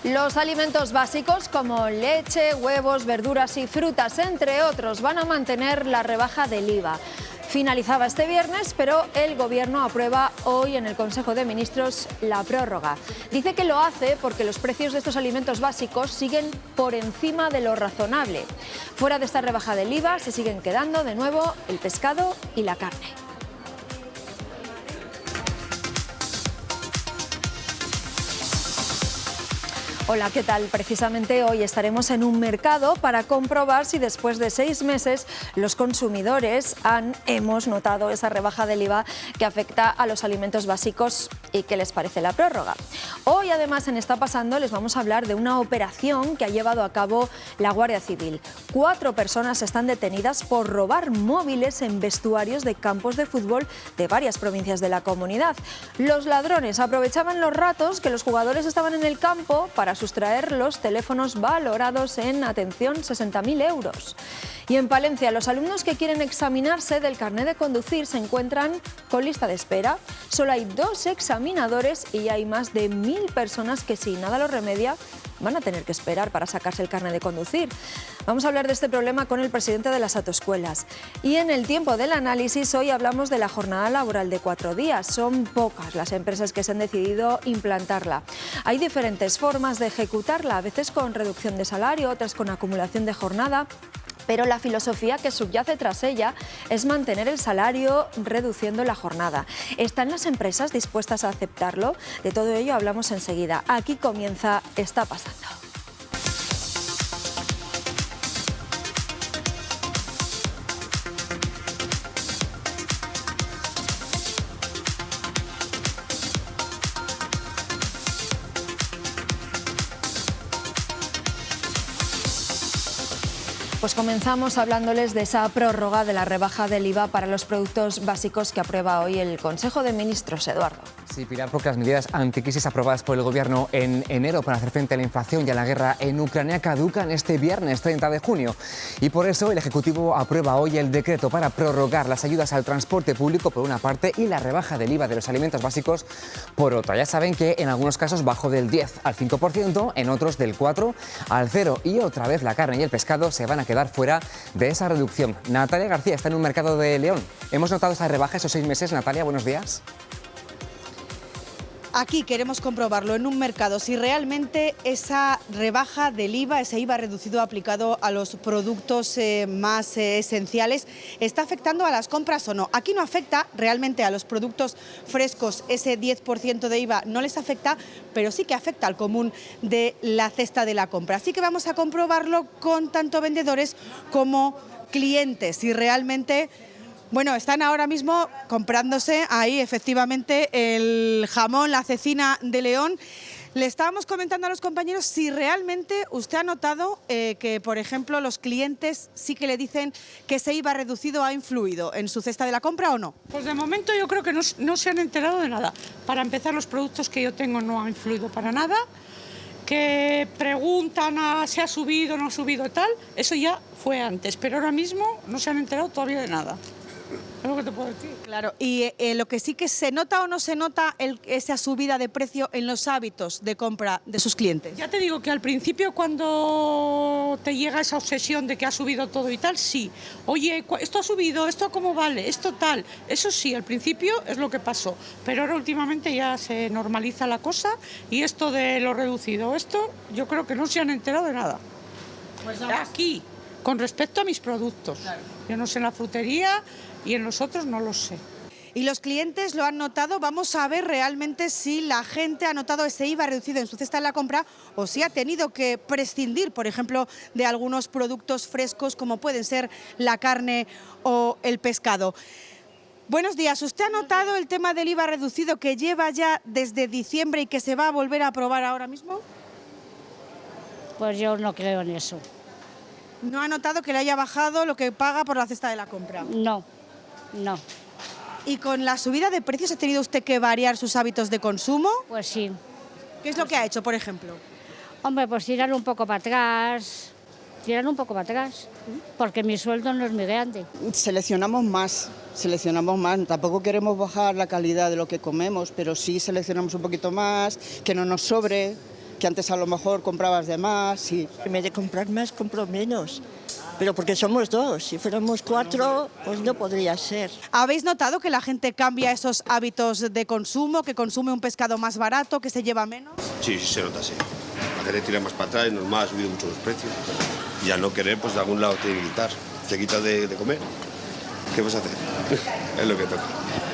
Los alimentos básicos como leche, huevos, verduras y frutas, entre otros, van a mantener la rebaja del IVA. Finalizaba este viernes, pero el Gobierno aprueba hoy en el Consejo de Ministros la prórroga. Dice que lo hace porque los precios de estos alimentos básicos siguen por encima de lo razonable. Fuera de esta rebaja del IVA se siguen quedando de nuevo el pescado y la carne. Hola, ¿qué tal? Precisamente hoy estaremos en un mercado para comprobar si después de 6 meses los consumidores hemos notado esa rebaja del IVA que afecta a los alimentos básicos y qué les parece la prórroga. Hoy, además, en Está Pasando les vamos a hablar de una operación que ha llevado a cabo la Guardia Civil. 4 personas están detenidas por robar móviles en vestuarios de campos de fútbol de varias provincias de la comunidad. Los ladrones aprovechaban los ratos que los jugadores estaban en el campo para sustraer los teléfonos valorados en, atención, 60.000 euros. Y en Palencia, los alumnos que quieren examinarse del carné de conducir se encuentran con lista de espera. Solo hay 2 examinadores y hay más de 1.000 personas que, si nada lo remedia, van a tener que esperar para sacarse el carné de conducir. Vamos a hablar de este problema con el presidente de las autoescuelas. Y en el tiempo del análisis, hoy hablamos de la jornada laboral de 4 días. Son pocas las empresas que se han decidido implantarla. Hay diferentes formas de ejecutarla, a veces con reducción de salario, otras con acumulación de jornada. Pero la filosofía que subyace tras ella es mantener el salario reduciendo la jornada. ¿Están las empresas dispuestas a aceptarlo? De todo ello hablamos enseguida. Aquí comienza Está Pasando. Pues comenzamos hablándoles de esa prórroga de la rebaja del IVA para los productos básicos que aprueba hoy el Consejo de Ministros, Eduardo. Sí, Pilar, porque las medidas anticrisis aprobadas por el Gobierno en enero para hacer frente a la inflación y a la guerra en Ucrania caducan este viernes 30 de junio. Y por eso el Ejecutivo aprueba hoy el decreto para prorrogar las ayudas al transporte público por una parte y la rebaja del IVA de los alimentos básicos por otra. Ya saben que en algunos casos bajó del 10 al 5%, en otros del 4 al 0. Y otra vez la carne y el pescado se van a quedar fuera de esa reducción. Natalia García está en un mercado de León. ¿Hemos notado esa rebaja esos 6 meses? Natalia, buenos días. Aquí queremos comprobarlo en un mercado, si realmente esa rebaja del IVA, ese IVA reducido aplicado a los productos más esenciales, está afectando a las compras o no. Aquí no afecta realmente a los productos frescos, ese 10% de IVA no les afecta, pero sí que afecta al común de la cesta de la compra. Así que vamos a comprobarlo con tanto vendedores como clientes, si realmente... Bueno, están ahora mismo comprándose ahí efectivamente el jamón, la cecina de León. Le estábamos comentando a los compañeros si realmente usted ha notado que, por ejemplo, los clientes sí que le dicen que ese IVA reducido ha influido en su cesta de la compra o no. Pues de momento yo creo que no se han enterado de nada. Para empezar, los productos que yo tengo no han influido para nada. Que preguntan si ha subido o no ha subido tal, eso ya fue antes, pero ahora mismo no se han enterado todavía de nada. Es lo que te puedo decir. Claro, y lo que sí que se nota o no se nota esa subida de precio en los hábitos de compra de sus clientes. Ya te digo que al principio cuando te llega esa obsesión de que ha subido todo y tal, sí. Oye, esto ha subido, esto cómo vale, esto tal. Eso sí, al principio es lo que pasó. Pero ahora últimamente ya se normaliza la cosa y esto de lo reducido, esto yo creo que no se han enterado de nada. Pues aquí, con respecto a mis productos. Claro. Yo no sé en la frutería y en los otros no lo sé. ¿Y los clientes lo han notado? Vamos a ver realmente si la gente ha notado ese IVA reducido en su cesta de la compra o si ha tenido que prescindir, por ejemplo, de algunos productos frescos como pueden ser la carne o el pescado. Buenos días. ¿Usted ha notado el tema del IVA reducido que lleva ya desde diciembre y que se va a volver a aprobar ahora mismo? Pues yo no creo en eso. ¿No ha notado que le haya bajado lo que paga por la cesta de la compra? No. ¿Y con la subida de precios ha tenido usted que variar sus hábitos de consumo? Pues sí. ¿Qué es lo que ha hecho, por ejemplo? Hombre, pues tirar un poco para atrás, porque mi sueldo no es muy grande. Seleccionamos más, tampoco queremos bajar la calidad de lo que comemos, pero sí seleccionamos un poquito más, que no nos sobre, que antes a lo mejor comprabas de más y... En vez de comprar más, compro menos. Pero porque somos dos, si fuéramos 4, pues no podría ser. ¿Habéis notado que la gente cambia esos hábitos de consumo, que consume un pescado más barato, que se lleva menos? Sí, sí se nota, sí. La gente tira más para atrás, es normal, ha subido mucho los precios. Y al no querer, pues de algún lado te tiene que quitar. Te quitas de comer. ¿Qué vas a hacer? Es lo que toca.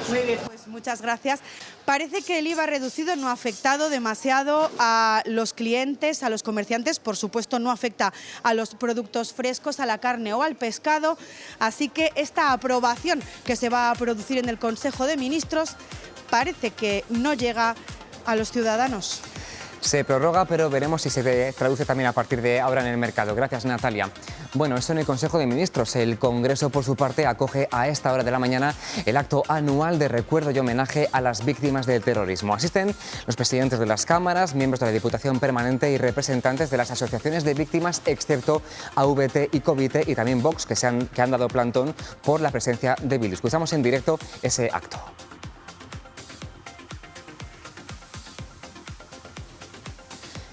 Muy bien, pues muchas gracias. Parece que el IVA reducido no ha afectado demasiado a los clientes, a los comerciantes. Por supuesto, no afecta a los productos frescos, a la carne o al pescado. Así que esta aprobación que se va a producir en el Consejo de Ministros parece que no llega a los ciudadanos. Se prorroga, pero veremos si se traduce también a partir de ahora en el mercado. Gracias, Natalia. Bueno, eso en el Consejo de Ministros. El Congreso, por su parte, acoge a esta hora de la mañana el acto anual de recuerdo y homenaje a las víctimas del terrorismo. Asisten los presidentes de las cámaras, miembros de la Diputación Permanente y representantes de las asociaciones de víctimas, excepto AVT y COVITE, y también Vox, que han dado plantón por la presencia de Bildu. Escuchamos en directo ese acto.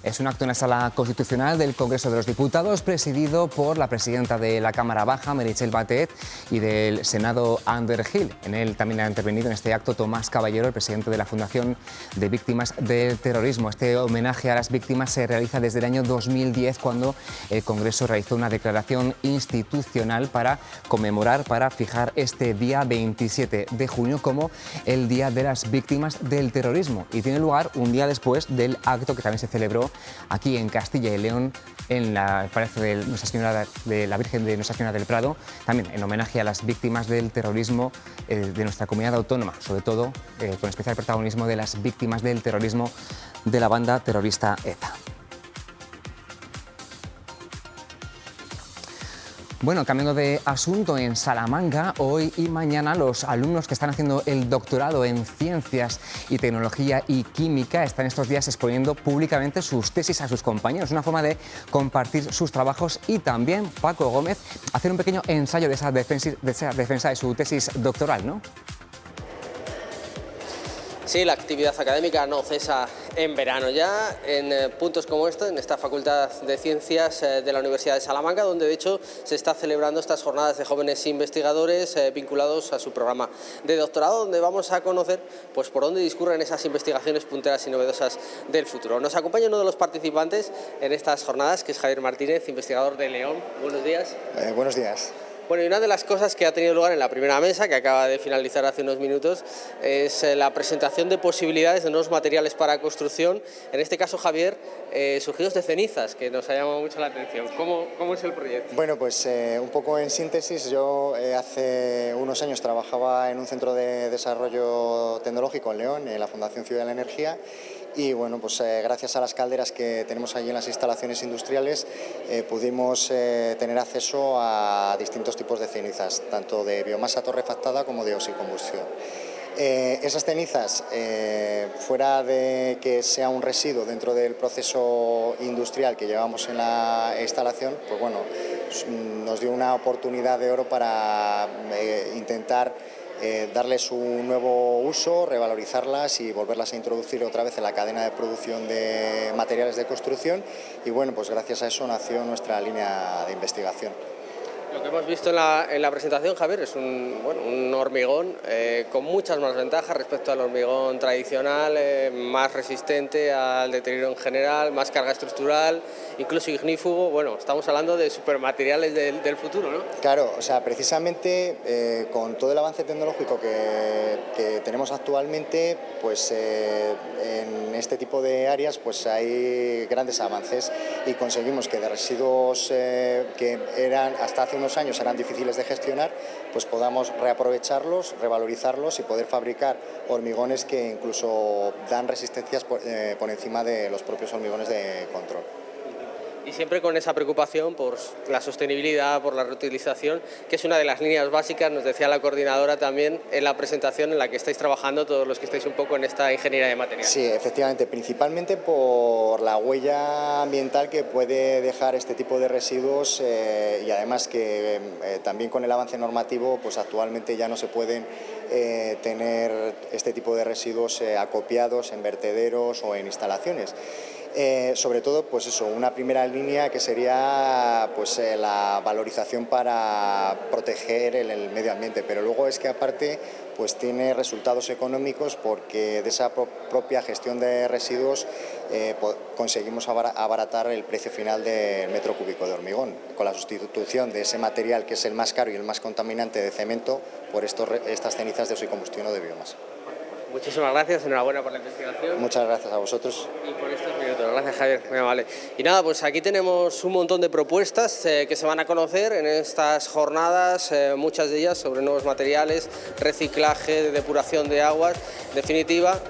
Es un acto en la Sala Constitucional del Congreso de los Diputados, presidido por la presidenta de la Cámara Baja, Meritxell Batet, y del Senado, Ander Gil. En él también ha intervenido en este acto Tomás Caballero, el presidente de la Fundación de Víctimas del Terrorismo. Este homenaje a las víctimas se realiza desde el año 2010, cuando el Congreso realizó una declaración institucional para conmemorar, para fijar este día 27 de junio como el Día de las Víctimas del Terrorismo. Y tiene lugar un día después del acto que también se celebró aquí en Castilla y León, en el Palacio de Nuestra Señora de la Virgen de Nuestra Señora del Prado, también en homenaje a las víctimas del terrorismo de nuestra comunidad autónoma, sobre todo con especial protagonismo de las víctimas del terrorismo de la banda terrorista ETA. Bueno, cambiando de asunto, en Salamanca, hoy y mañana los alumnos que están haciendo el doctorado en Ciencias y Tecnología y Química están estos días exponiendo públicamente sus tesis a sus compañeros. Una forma de compartir sus trabajos y también, Paco Gómez, hacer un pequeño ensayo de esa defensa de su tesis doctoral, ¿no? Sí, la actividad académica no cesa en verano ya, en puntos como este, en esta Facultad de Ciencias de la Universidad de Salamanca, donde de hecho se está celebrando estas jornadas de jóvenes investigadores vinculados a su programa de doctorado, donde vamos a conocer pues por dónde discurren esas investigaciones punteras y novedosas del futuro. Nos acompaña uno de los participantes en estas jornadas, que es Javier Martínez, investigador de León. Buenos días. Buenos días. Bueno, y una de las cosas que ha tenido lugar en la primera mesa, que acaba de finalizar hace unos minutos, es la presentación de posibilidades de nuevos materiales para construcción. En este caso, Javier, surgidos de cenizas, que nos ha llamado mucho la atención. ¿Cómo es el proyecto? Bueno, pues un poco en síntesis, yo hace unos años trabajaba en un centro de desarrollo tecnológico en León, en la Fundación Ciudad de la Energía, y bueno, pues gracias a las calderas que tenemos allí en las instalaciones industriales pudimos tener acceso a distintos tipos de cenizas, tanto de biomasa torrefactada como de oxicombustión. Esas cenizas, fuera de que sea un residuo dentro del proceso industrial que llevamos en la instalación, pues bueno, nos dio una oportunidad de oro para intentar darles un nuevo uso, revalorizarlas y volverlas a introducir otra vez en la cadena de producción de materiales de construcción, y bueno, pues gracias a eso nació nuestra línea de investigación. Lo que hemos visto en la presentación, Javier, es un hormigón con muchas más ventajas respecto al hormigón tradicional, más resistente al deterioro en general, más carga estructural, incluso ignífugo. Bueno, estamos hablando de supermateriales del futuro, ¿no? Claro, o sea, precisamente con todo el avance tecnológico que tenemos actualmente, pues en este tipo de áreas pues hay grandes avances y conseguimos que de residuos que eran hasta hace unos años eran difíciles de gestionar, pues podamos reaprovecharlos, revalorizarlos y poder fabricar hormigones que incluso dan resistencias por encima de los propios hormigones de control. Y siempre con esa preocupación por la sostenibilidad, por la reutilización, que es una de las líneas básicas, nos decía la coordinadora también en la presentación, en la que estáis trabajando todos los que estáis un poco en esta ingeniería de materiales. Sí, efectivamente, principalmente por la huella ambiental que puede dejar este tipo de residuos y además que también con el avance normativo, pues actualmente ya no se pueden tener este tipo de residuos acopiados en vertederos o en instalaciones. Sobre todo, pues eso, una primera línea que sería pues, la valorización para proteger el medio ambiente, pero luego es que aparte pues tiene resultados económicos porque de esa propia gestión de residuos conseguimos abaratar el precio final del metro cúbico de hormigón, con la sustitución de ese material que es el más caro y el más contaminante de cemento por estas cenizas de oxicombustión o de biomasa. Muchísimas gracias, enhorabuena por la investigación. Muchas gracias a vosotros. Y por estos minutos. Gracias, Javier. Muy amable. Y nada, pues aquí tenemos un montón de propuestas que se van a conocer en estas jornadas, muchas de ellas sobre nuevos materiales, reciclaje, depuración de aguas. En definitiva,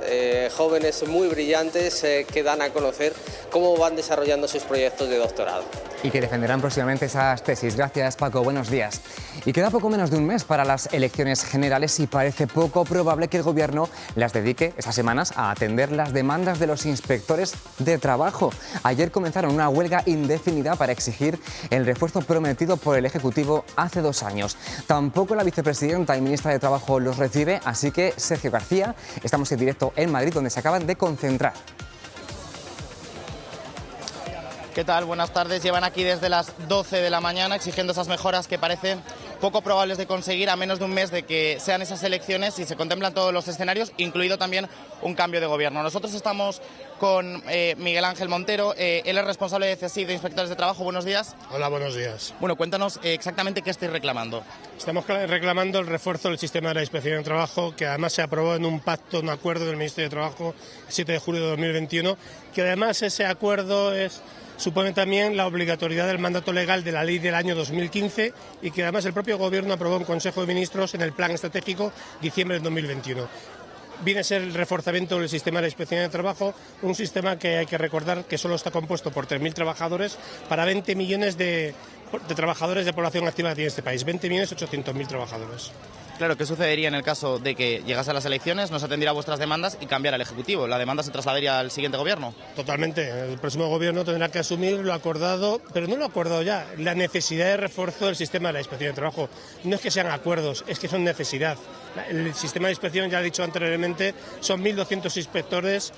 jóvenes muy brillantes que dan a conocer cómo van desarrollando sus proyectos de doctorado. Y que defenderán próximamente esas tesis. Gracias, Paco. Buenos días. Y queda poco menos de un mes para las elecciones generales y parece poco probable que el Gobierno las dedique estas semanas a atender las demandas de los inspectores de trabajo. Ayer comenzaron una huelga indefinida para exigir el refuerzo prometido por el Ejecutivo hace 2 años. Tampoco la vicepresidenta y ministra de Trabajo los recibe, así que Sergio García, estamos en directo en Madrid, donde se acaban de concentrar. ¿Qué tal? Buenas tardes. Llevan aquí desde las 12 de la mañana exigiendo esas mejoras que parecen poco probables de conseguir a menos de un mes de que sean esas elecciones y se contemplan todos los escenarios, incluido también un cambio de gobierno. Nosotros estamos con Miguel Ángel Montero, él es responsable de CSIC, de Inspectores de Trabajo. Buenos días. Hola, buenos días. Bueno, cuéntanos exactamente qué estáis reclamando. Estamos reclamando el refuerzo del sistema de la Inspección de Trabajo, que además se aprobó en un pacto, un acuerdo del Ministerio de Trabajo el 7 de julio de 2021, que además ese acuerdo supone también la obligatoriedad del mandato legal de la ley del año 2015 y que además el propio Gobierno aprobó en Consejo de Ministros en el Plan Estratégico diciembre de 2021. Viene a ser el reforzamiento del sistema de la Inspección de Trabajo, un sistema que hay que recordar que solo está compuesto por 3.000 trabajadores para 20 millones de trabajadores de población activa que tiene este país, 20.800.000 trabajadores. Claro, ¿qué sucedería en el caso de que llegase a las elecciones, no se atendiera vuestras demandas y cambiara el Ejecutivo? ¿La demanda se trasladaría al siguiente Gobierno? Totalmente. El próximo Gobierno tendrá que asumir lo acordado, pero no lo acordado ya, la necesidad de refuerzo del sistema de la Inspección de Trabajo. No es que sean acuerdos, es que son necesidad. El sistema de inspección, ya he dicho anteriormente, son 1.200 inspectores.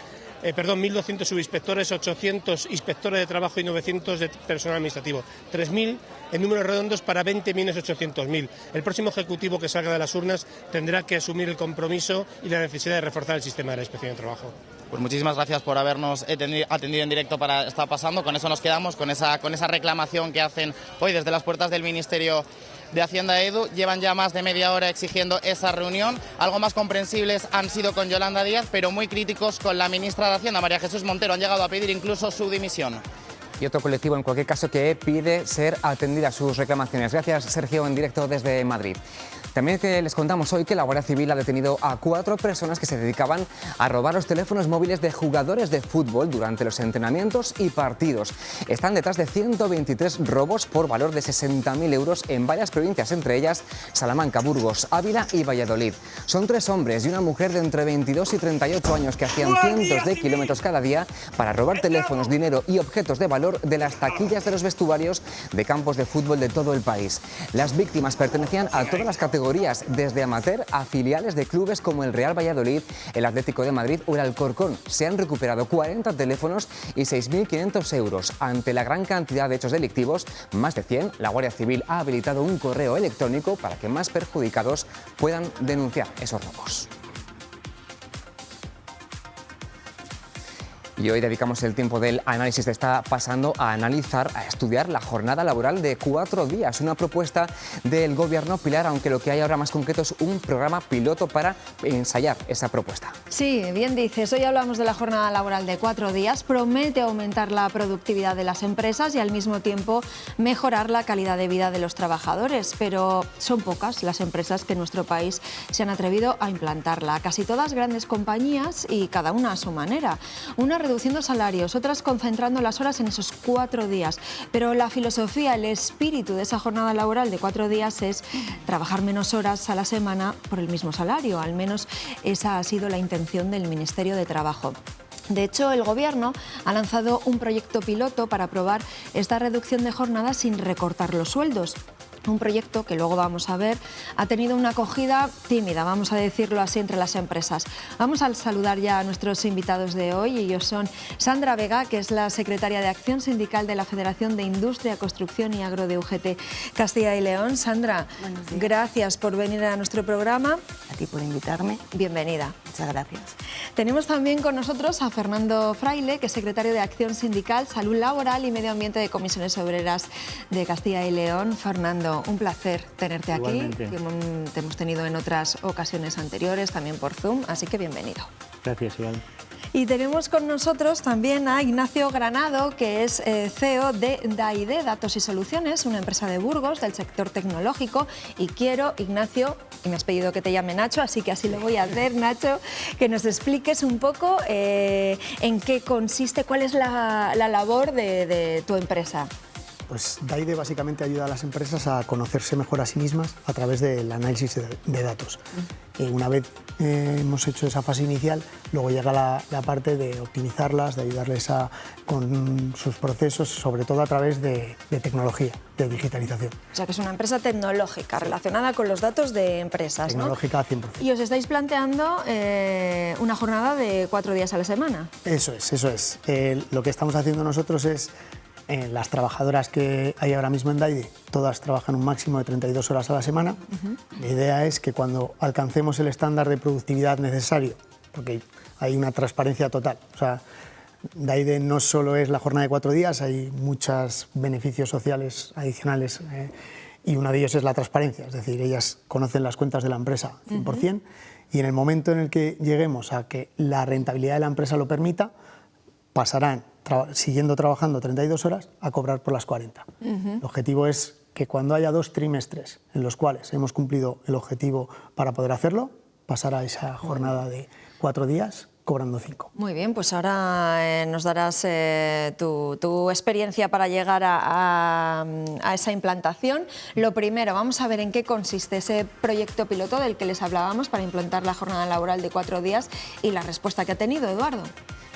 1.200 subinspectores, 800 inspectores de trabajo y 900 de personal administrativo. 3.000 en números redondos para 20.800.000. El próximo Ejecutivo que salga de las urnas tendrá que asumir el compromiso y la necesidad de reforzar el sistema de la Inspección de Trabajo. Pues muchísimas gracias por habernos atendido en directo para Está Pasando. Con eso nos quedamos, con esa reclamación que hacen hoy desde las puertas del Ministerio de Hacienda Edu. Llevan ya más de media hora exigiendo esa reunión. Algo más comprensibles han sido con Yolanda Díaz, pero muy críticos con la ministra de Hacienda, María Jesús Montero. Han llegado a pedir incluso su dimisión. Y otro colectivo, en cualquier caso, que pide ser atendida a sus reclamaciones. Gracias, Sergio, en directo desde Madrid. También que les contamos hoy que la Guardia Civil ha detenido a 4 personas que se dedicaban a robar los teléfonos móviles de jugadores de fútbol durante los entrenamientos y partidos. Están detrás de 123 robos por valor de 60.000 euros en varias provincias, entre ellas Salamanca, Burgos, Ávila y Valladolid. Son 3 hombres y una mujer de entre 22 y 38 años que hacían cientos de kilómetros cada día para robar teléfonos, dinero y objetos de valor de las taquillas de los vestuarios de campos de fútbol de todo el país. Las víctimas pertenecían a todas las categorías, desde amateur a filiales de clubes como el Real Valladolid, el Atlético de Madrid o el Alcorcón. Se han recuperado 40 teléfonos y 6.500 euros. Ante la gran cantidad de hechos delictivos, más de 100, la Guardia Civil ha habilitado un correo electrónico para que más perjudicados puedan denunciar esos robos. Y hoy dedicamos el tiempo del análisis de Está Pasando a analizar, a estudiar la jornada laboral de 4 días. Una propuesta del Gobierno, Pilar, aunque lo que hay ahora más concreto es un programa piloto para ensayar esa propuesta. Sí, bien dices. Hoy hablamos de la jornada laboral de 4 días. Promete aumentar la productividad de las empresas y al mismo tiempo mejorar la calidad de vida de los trabajadores. Pero son pocas las empresas que en nuestro país se han atrevido a implantarla. Casi todas grandes compañías y cada una a su manera. Una reduciendo salarios, otras concentrando las horas en esos 4 días. Pero la filosofía, el espíritu de esa jornada laboral de 4 días es trabajar menos horas a la semana por el mismo salario. Al menos esa ha sido la intención del Ministerio de Trabajo. De hecho, el Gobierno ha lanzado un proyecto piloto para probar esta reducción de jornada sin recortar los sueldos. un proyecto que luego vamos a ver ha tenido una acogida tímida, vamos a decirlo así, entre las empresas. Vamos a saludar ya a nuestros invitados de hoy. Ellos son Sandra Vega, que es la secretaria de Acción Sindical de la Federación de Industria, Construcción y Agro de UGT Castilla y León. Sandra, gracias por venir a nuestro programa. A ti por invitarme. Bienvenida. Muchas gracias. Tenemos también con nosotros a Fernando Fraile, que es secretario de Acción Sindical, Salud Laboral y Medio Ambiente de Comisiones Obreras de Castilla y León. Fernando, un placer tenerte aquí, que te hemos tenido en otras ocasiones anteriores, también por Zoom, así que bienvenido. Gracias, Iván. Y tenemos con nosotros también a Ignacio Granado, que es CEO de DAIDE, Datos y Soluciones, una empresa de Burgos del sector tecnológico. Y quiero, Ignacio, y me has pedido que te llame Nacho, así que así lo voy a hacer, Nacho, que nos expliques un poco en qué consiste, cuál es la labor de tu empresa. Pues DAIDE básicamente ayuda a las empresas a conocerse mejor a sí mismas a través del análisis de datos. Una vez hemos hecho esa fase inicial, luego llega la parte de optimizarlas, de ayudarles con sus procesos, sobre todo a través de tecnología, de digitalización. O sea que es una empresa tecnológica relacionada con los datos de empresas, tecnológica, ¿no? 100%. Y os estáis planteando una jornada de 4 días a la semana. Eso es. Lo que estamos haciendo nosotros es las trabajadoras que hay ahora mismo en DAIDE, todas trabajan un máximo de 32 horas a la semana. La idea es que cuando alcancemos el estándar de productividad necesario, porque hay una transparencia total, o sea, DAIDE no solo es la jornada de 4 días, hay muchos beneficios sociales adicionales y uno de ellos es la transparencia, es decir, ellas conocen las cuentas de la empresa 100% y en el momento en el que lleguemos a que la rentabilidad de la empresa lo permita, pasarán siguiendo trabajando 32 horas a cobrar por las 40. El objetivo es que cuando haya 2 trimestres en los cuales hemos cumplido el objetivo para poder hacerlo, pasar a esa jornada de 4 días cobrando 5. Muy bien, pues ahora nos darás tu experiencia para llegar a esa implantación. Lo primero, vamos a ver en qué consiste ese proyecto piloto del que les hablábamos para implantar la jornada laboral de 4 días y la respuesta que ha tenido, Eduardo.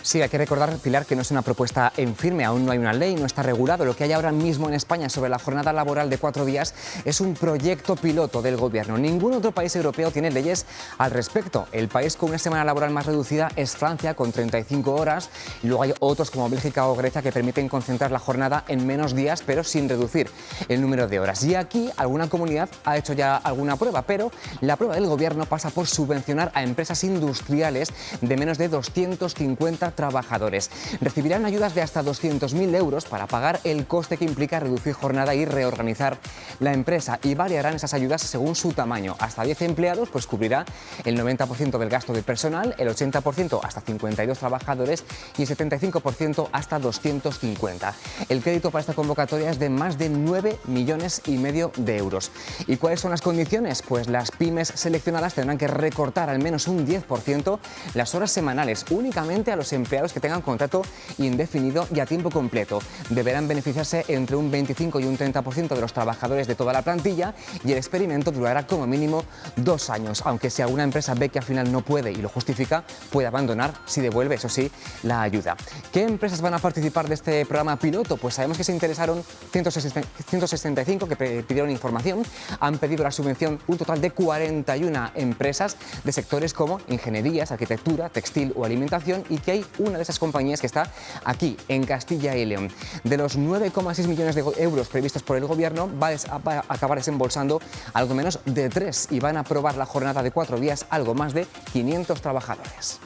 Sí, hay que recordar, Pilar, que no es una propuesta en firme, aún no hay una ley, no está regulado. Lo que hay ahora mismo en España sobre la jornada laboral de 4 días es un proyecto piloto del Gobierno. Ningún otro país europeo tiene leyes al respecto. El país con una semana laboral más reducida es Francia, con 35 horas. Y luego hay otros como Bélgica o Grecia que permiten concentrar la jornada en menos días, pero sin reducir el número de horas. Y aquí alguna comunidad ha hecho ya alguna prueba, pero la prueba del Gobierno pasa por subvencionar a empresas industriales de menos de 250 trabajadores. Recibirán ayudas de hasta 200.000 euros para pagar el coste que implica reducir jornada y reorganizar la empresa, y variarán esas ayudas según su tamaño. Hasta 10 empleados pues cubrirá el 90% del gasto de personal, el 80% hasta 52 trabajadores y el 75% hasta 250. El crédito para esta convocatoria es de más de 9,5 millones de euros. ¿Y cuáles son las condiciones? Pues las pymes seleccionadas tendrán que recortar al menos un 10% las horas semanales únicamente a los empleados que tengan contrato indefinido y a tiempo completo. Deberán beneficiarse entre un 25 y un 30% de los trabajadores de toda la plantilla, y el experimento durará como mínimo 2 años, aunque si alguna empresa ve que al final no puede y lo justifica, puede abandonar si devuelve, eso sí, la ayuda. ¿Qué empresas van a participar de este programa piloto? Pues sabemos que se interesaron 165 que pidieron información, han pedido la subvención un total de 41 empresas de sectores como ingenierías, arquitectura, textil o alimentación, y que hay una de esas compañías que está aquí, en Castilla y León. De los 9,6 millones de euros previstos por el Gobierno, va a acabar desembolsando algo menos de 3 y van a aprobar la jornada de 4 días algo más de 500 trabajadores.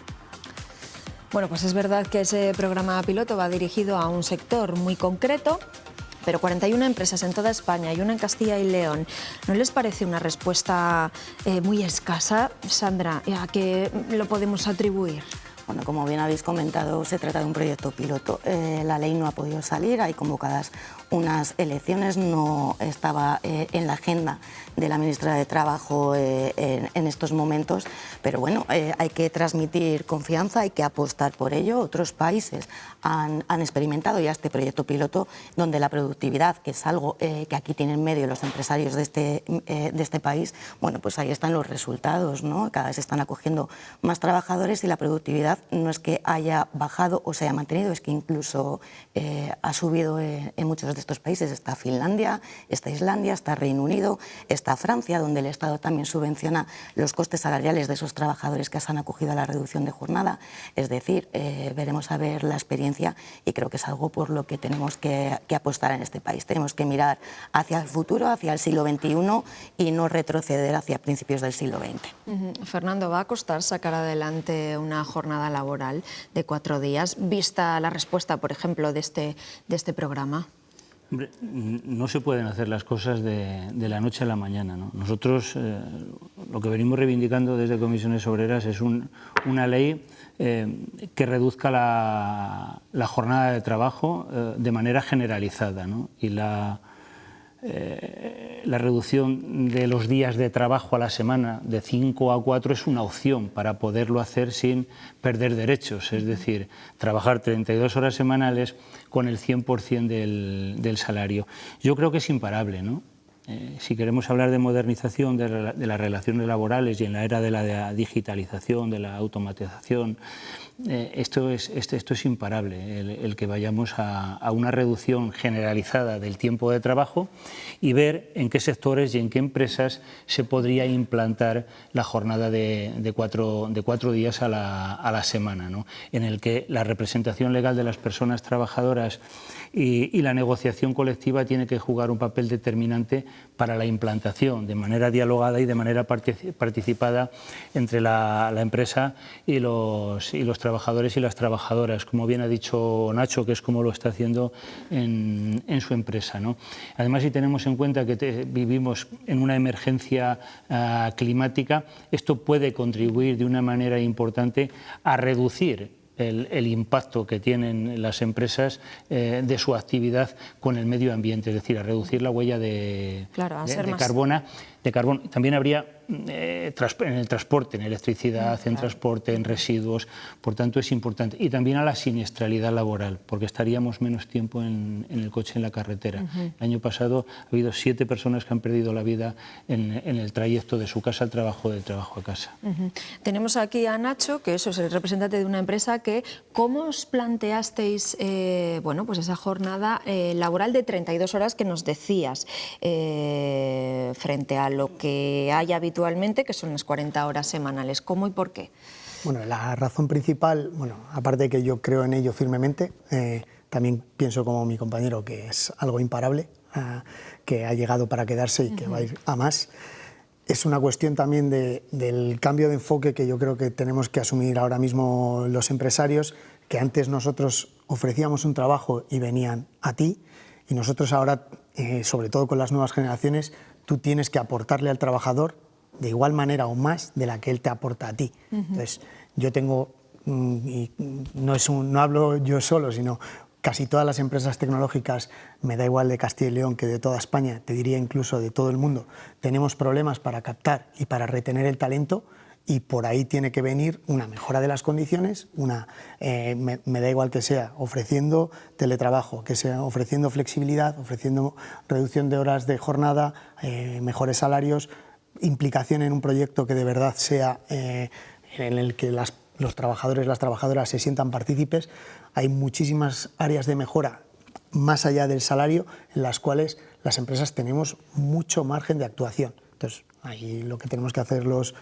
Bueno, pues es verdad que ese programa piloto va dirigido a un sector muy concreto, pero 41 empresas en toda España y una en Castilla y León. ¿No les parece una respuesta muy escasa, Sandra? ¿A qué lo podemos atribuir? Bueno, como bien habéis comentado, se trata de un proyecto piloto. La ley no ha podido salir, hay convocadas unas elecciones, no estaba en la agenda de la ministra de Trabajo en estos momentos, pero bueno, hay que transmitir confianza, hay que apostar por ello. Otros países han experimentado ya este proyecto piloto, donde la productividad, que es algo que aquí tienen en medio los empresarios de este país, bueno, pues ahí están los resultados, ¿no? Cada vez se están acogiendo más trabajadores y la productividad no es que haya bajado o se haya mantenido, es que incluso ha subido en muchos de estos países. Está Finlandia, está Islandia, está Reino Unido, está Francia, donde el Estado también subvenciona los costes salariales de esos trabajadores que se han acogido a la reducción de jornada. Es decir, veremos a ver la experiencia y creo que es algo por lo que tenemos que apostar en este país. Tenemos que mirar hacia el futuro, hacia el siglo XXI y no retroceder hacia principios del siglo XX. Fernando, ¿va a costar sacar adelante una jornada laboral de 4 días, vista la respuesta, por ejemplo, de este programa? Hombre, no se pueden hacer las cosas de la noche a la mañana, ¿no? Nosotros lo que venimos reivindicando desde Comisiones Obreras es una ley que reduzca la jornada de trabajo de manera generalizada, ¿no? Y la reducción de los días de trabajo a la semana de 5 a 4 es una opción para poderlo hacer sin perder derechos, es decir, trabajar 32 horas semanales con el 100% del salario. Yo creo que es imparable, ¿no? Si queremos hablar de modernización de las relaciones laborales y en la era de la digitalización, de la automatización, esto es imparable, el que vayamos a una reducción generalizada del tiempo de trabajo y ver en qué sectores y en qué empresas se podría implantar la jornada de cuatro días a la semana, ¿no? En el que la representación legal de las personas trabajadoras y la negociación colectiva tiene que jugar un papel determinante para la implantación de manera dialogada y de manera participada entre la empresa y los trabajadores y las trabajadoras, como bien ha dicho Nacho, que es como lo está haciendo en su empresa, ¿no? Además, si tenemos en cuenta que vivimos en una emergencia climática, esto puede contribuir de una manera importante a reducir el impacto que tienen las empresas de su actividad con el medio ambiente, es decir, a reducir la huella de carbono. También habría en el transporte, en electricidad, en transporte, en residuos, por tanto es importante. Y también a la siniestralidad laboral, porque estaríamos menos tiempo en el coche, en la carretera. El año pasado ha habido 7 personas que han perdido la vida en el trayecto de su casa al trabajo, del trabajo a casa. Tenemos aquí a Nacho, que es el representante de una empresa que, ¿cómo os planteasteis bueno, pues esa jornada laboral de 32 horas que nos decías, frente a lo que hay habitualmente, que son las 40 horas semanales? ¿Cómo y por qué? Bueno, la razón principal, bueno, aparte de que yo creo en ello firmemente, también pienso como mi compañero que es algo imparable, que ha llegado para quedarse y que va a ir a más. Es una cuestión también del cambio de enfoque que yo creo que tenemos que asumir ahora mismo los empresarios, que antes nosotros ofrecíamos un trabajo y venían a ti, y nosotros ahora, sobre todo con las nuevas generaciones, tú tienes que aportarle al trabajador de igual manera o más de la que él te aporta a ti. Entonces, yo tengo, y no hablo yo solo, sino casi todas las empresas tecnológicas, me da igual de Castilla y León que de toda España, te diría incluso de todo el mundo, tenemos problemas para captar y para retener el talento, y por ahí tiene que venir una mejora de las condiciones, me da igual que sea ofreciendo teletrabajo, que sea ofreciendo flexibilidad, ofreciendo reducción de horas de jornada, mejores salarios, implicación en un proyecto que de verdad sea en el que los trabajadores, las trabajadoras se sientan partícipes. Hay muchísimas áreas de mejora más allá del salario en las cuales las empresas tenemos mucho margen de actuación. Entonces, ahí lo que tenemos que hacer los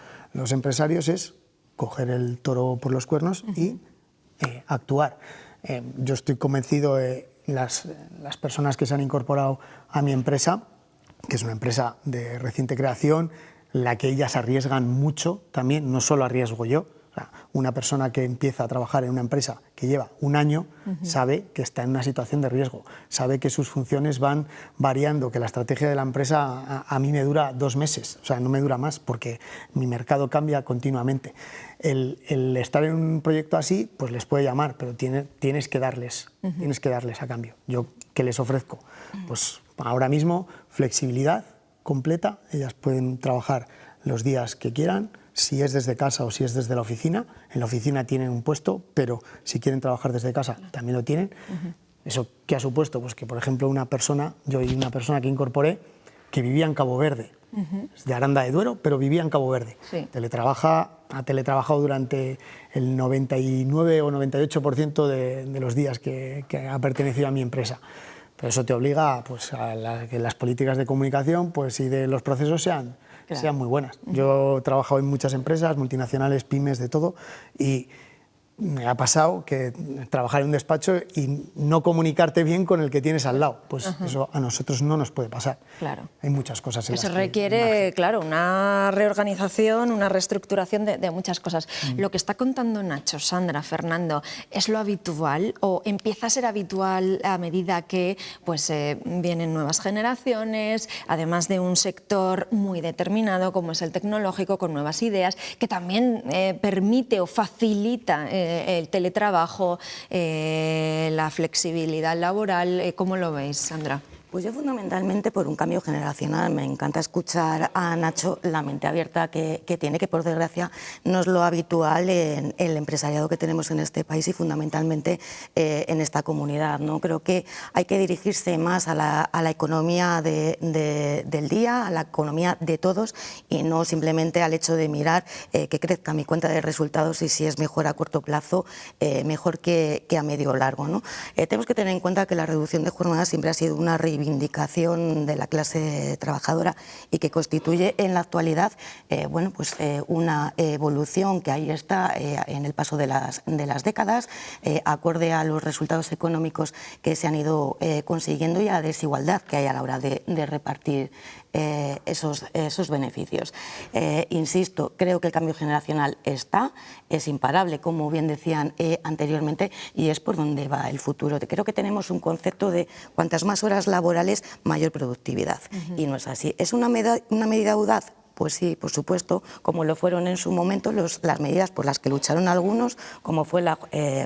empresarios es coger el toro por los cuernos y actuar. Yo estoy convencido de las personas que se han incorporado a mi empresa, que es una empresa de reciente creación, la que ellas arriesgan mucho también, no solo arriesgo yo. O sea, una persona que empieza a trabajar en una empresa que lleva un año sabe que está en una situación de riesgo, sabe que sus funciones van variando, que la estrategia de la empresa a mí me dura 2 meses, o sea, no me dura más porque mi mercado cambia continuamente. El estar en un proyecto así, pues les puede llamar, pero tienes que darles a cambio. ¿Yo qué les ofrezco? Pues ahora mismo flexibilidad completa, ellas pueden trabajar los días que quieran, si es desde casa o si es desde la oficina. En la oficina tienen un puesto, pero si quieren trabajar desde casa también lo tienen. ¿Eso qué ha supuesto? Pues que, por ejemplo, una persona que incorporé que vivía en Cabo Verde, es de Aranda de Duero, pero vivía en Cabo Verde. Teletrabaja ha teletrabajado durante el 99 o 98% de los días que ha pertenecido a mi empresa. Pero eso te obliga pues, a que las políticas de comunicación pues, y de los procesos sean muy buenas. Yo he trabajado en muchas empresas, multinacionales, pymes, de todo, y me ha pasado que trabajar en un despacho y no comunicarte bien con el que tienes al lado, pues eso a nosotros no nos puede pasar. Claro. Hay muchas cosas en Eso las que requiere, claro, una reorganización, una reestructuración de muchas cosas. Lo que está contando Nacho, Sandra, Fernando, ¿es lo habitual o empieza a ser habitual a medida que pues, vienen nuevas generaciones, además de un sector muy determinado como es el tecnológico, con nuevas ideas, que también permite o facilita el teletrabajo, la flexibilidad laboral? ¿Cómo lo veis, Sandra? Pues yo fundamentalmente por un cambio generacional. Me encanta escuchar a Nacho, la mente abierta que tiene, que por desgracia no es lo habitual en el empresariado que tenemos en este país y fundamentalmente en esta comunidad, ¿no? Creo que hay que dirigirse más a la economía del día, a la economía de todos y no simplemente al hecho de mirar que crezca mi cuenta de resultados y si es mejor a corto plazo, mejor que a medio o largo, ¿no? Tenemos que tener en cuenta que la reducción de jornada siempre ha sido una reivindicación de la clase trabajadora y que constituye en la actualidad bueno, pues, una evolución que ahí está en el paso de las décadas, acorde a los resultados económicos que se han ido consiguiendo y a la desigualdad que hay a la hora de repartir esos beneficios. Insisto, creo que el cambio generacional es imparable, como bien decían anteriormente, y es por donde va el futuro. Creo que tenemos un concepto de cuantas más horas laborales, mayor productividad, y no es así. ¿Es una medida audaz? Pues sí, por supuesto, como lo fueron en su momento las medidas por las que lucharon algunos, como fue la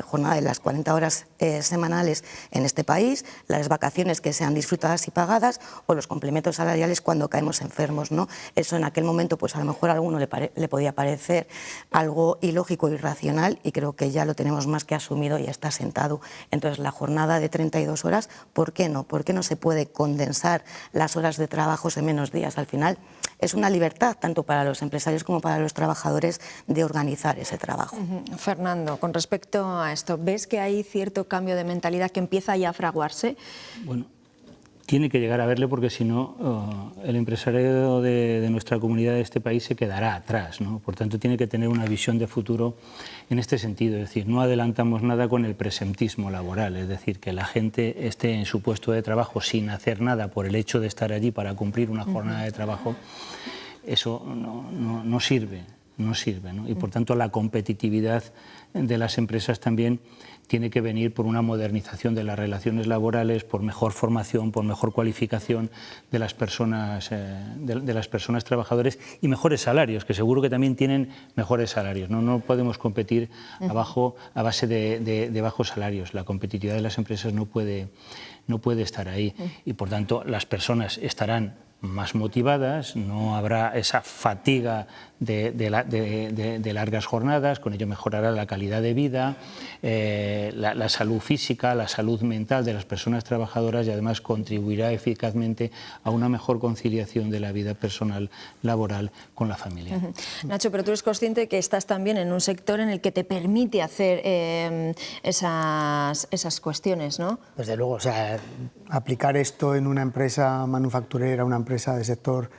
jornada de las 40 horas semanales en este país, las vacaciones que sean disfrutadas y pagadas o los complementos salariales cuando caemos enfermos, ¿no? Eso en aquel momento pues a lo mejor a alguno le podía parecer algo ilógico, irracional, y creo que ya lo tenemos más que asumido y está sentado. Entonces la jornada de 32 horas, ¿por qué no? ¿Por qué no se puede condensar las horas de trabajo en menos días? Al final es una libertad tanto para los empresarios como para los trabajadores de organizar ese trabajo. Fernando, con respecto a esto, ¿ves que hay cierto cambio de mentalidad que empieza ya a fraguarse? Bueno, tiene que llegar a verle porque si no el empresariado de nuestra comunidad, de este país, se quedará atrás, ¿no? Por tanto, tiene que tener una visión de futuro en este sentido. Es decir, no adelantamos nada con el presentismo laboral, es decir, que la gente esté en su puesto de trabajo sin hacer nada por el hecho de estar allí para cumplir una jornada de trabajo. Eso no sirve, ¿no? Y por tanto la competitividad de las empresas también tiene que venir por una modernización de las relaciones laborales, por mejor formación, por mejor cualificación de las personas, trabajadoras y mejores salarios, que seguro que también tienen mejores salarios. No podemos competir a base de bajos salarios. La competitividad de las empresas no puede estar ahí y por tanto las personas estarán más motivadas, no habrá esa fatiga de largas jornadas, con ello mejorará la calidad de vida, la salud física, la salud mental de las personas trabajadoras y además contribuirá eficazmente a una mejor conciliación de la vida personal, laboral con la familia. Nacho, pero tú eres consciente que estás también en un sector en el que te permite hacer esas cuestiones, ¿no? Desde luego, o sea, aplicar esto en una empresa manufacturera, una empresa de sector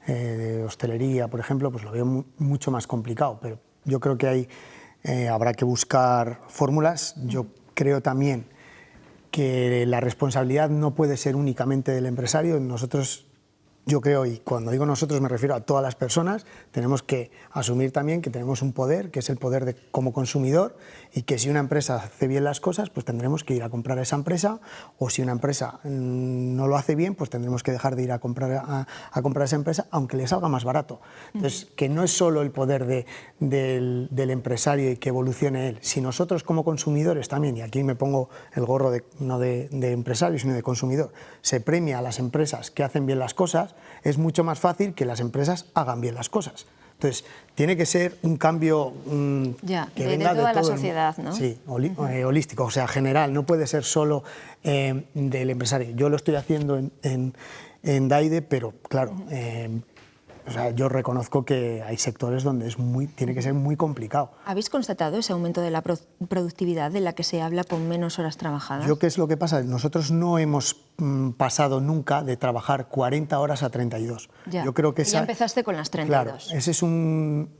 de hostelería, por ejemplo, pues lo veo mucho más complicado, pero yo creo que habrá que buscar fórmulas. Yo creo también que la responsabilidad no puede ser únicamente del empresario. Nosotros, yo creo, y cuando digo nosotros me refiero a todas las personas, tenemos que asumir también que tenemos un poder, que es el poder como consumidor, y que si una empresa hace bien las cosas, pues tendremos que ir a comprar a esa empresa, o si una empresa no lo hace bien, pues tendremos que dejar de ir a comprar a esa empresa, aunque le salga más barato. Entonces, que no es solo el poder del empresario y que evolucione él, si nosotros como consumidores también, y aquí me pongo el gorro no de empresario, sino de consumidor, se premia a las empresas que hacen bien las cosas, es mucho más fácil que las empresas hagan bien las cosas. Entonces, tiene que ser un cambio que venga de toda la sociedad, ¿no? Sí, holístico, o sea, general, no puede ser solo del empresario. Yo lo estoy haciendo en Daide, pero claro, O sea, yo reconozco que hay sectores donde tiene que ser muy complicado. ¿Habéis constatado ese aumento de la productividad de la que se habla con menos horas trabajadas? ¿Qué es lo que pasa? Nosotros no hemos pasado nunca de trabajar 40 horas a 32. Ya. Yo creo que ya empezaste con las 32. Claro, ese es un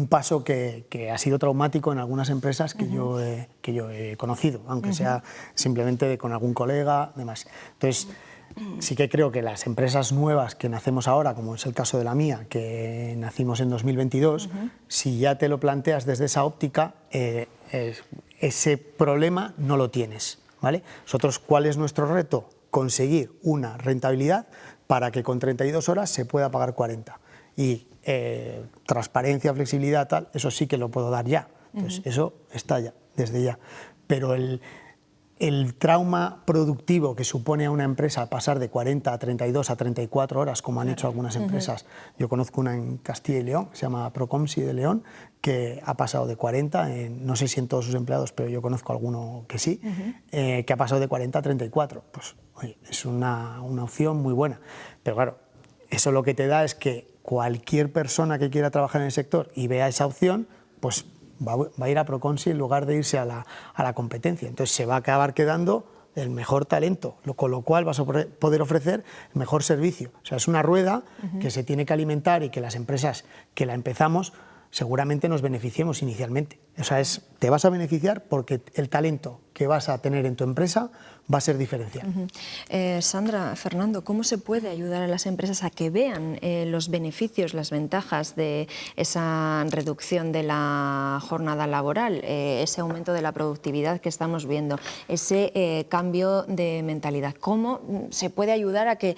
paso que ha sido traumático en algunas empresas que yo he conocido, aunque sea simplemente con algún colega, demás. Entonces, sí que creo que las empresas nuevas que nacemos ahora, como es el caso de la mía, que nacimos en 2022, si ya te lo planteas desde esa óptica, ese problema no lo tienes, ¿vale? Nosotros, ¿cuál es nuestro reto? Conseguir una rentabilidad para que con 32 horas se pueda pagar 40. Y transparencia, flexibilidad, tal, eso sí que lo puedo dar ya. Entonces, eso está ya, desde ya. Pero el trauma productivo que supone a una empresa pasar de 40 a 32 a 34 horas, como han hecho algunas empresas, yo conozco una en Castilla y León, se llama Procomsi de León, que ha pasado de 40, no sé si en todos sus empleados, pero yo conozco alguno que sí, que ha pasado de 40 a 34. Pues, oye, es una opción muy buena. Pero claro, eso lo que te da es que cualquier persona que quiera trabajar en el sector y vea esa opción, pues va a ir a Proconsi en lugar de irse a la competencia. Entonces se va a acabar quedando el mejor talento, con lo cual vas a poder ofrecer el mejor servicio. O sea, es una rueda que se tiene que alimentar y que las empresas que la empezamos seguramente nos beneficiemos inicialmente. O sea, te vas a beneficiar porque el talento que vas a tener en tu empresa va a ser diferencial. Sandra, Fernando, ¿cómo se puede ayudar a las empresas a que vean los beneficios, las ventajas de esa reducción de la jornada laboral, ese aumento de la productividad que estamos viendo, ese cambio de mentalidad? ¿Cómo se puede ayudar a que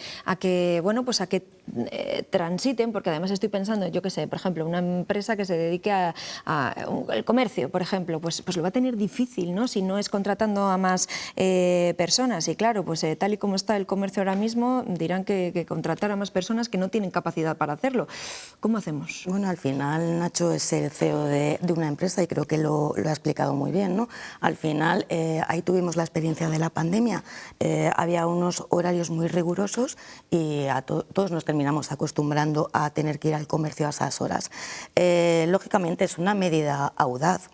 transiten? Porque además estoy pensando, yo qué sé, por ejemplo, una empresa que se dedique al comercio, por ejemplo, pues lo va a tener difícil, ¿no? Si no es contratando a más personas. Y claro, pues tal y como está el comercio ahora mismo, dirán que contratar a más personas que no tienen capacidad para hacerlo. ¿Cómo hacemos? Bueno, al final Nacho es el CEO de una empresa y creo que lo ha explicado muy bien, ¿no? Al final, ahí tuvimos la experiencia de la pandemia. Había unos horarios muy rigurosos y todos nos terminamos acostumbrando a tener que ir al comercio a esas horas. Lógicamente es una medida audaz,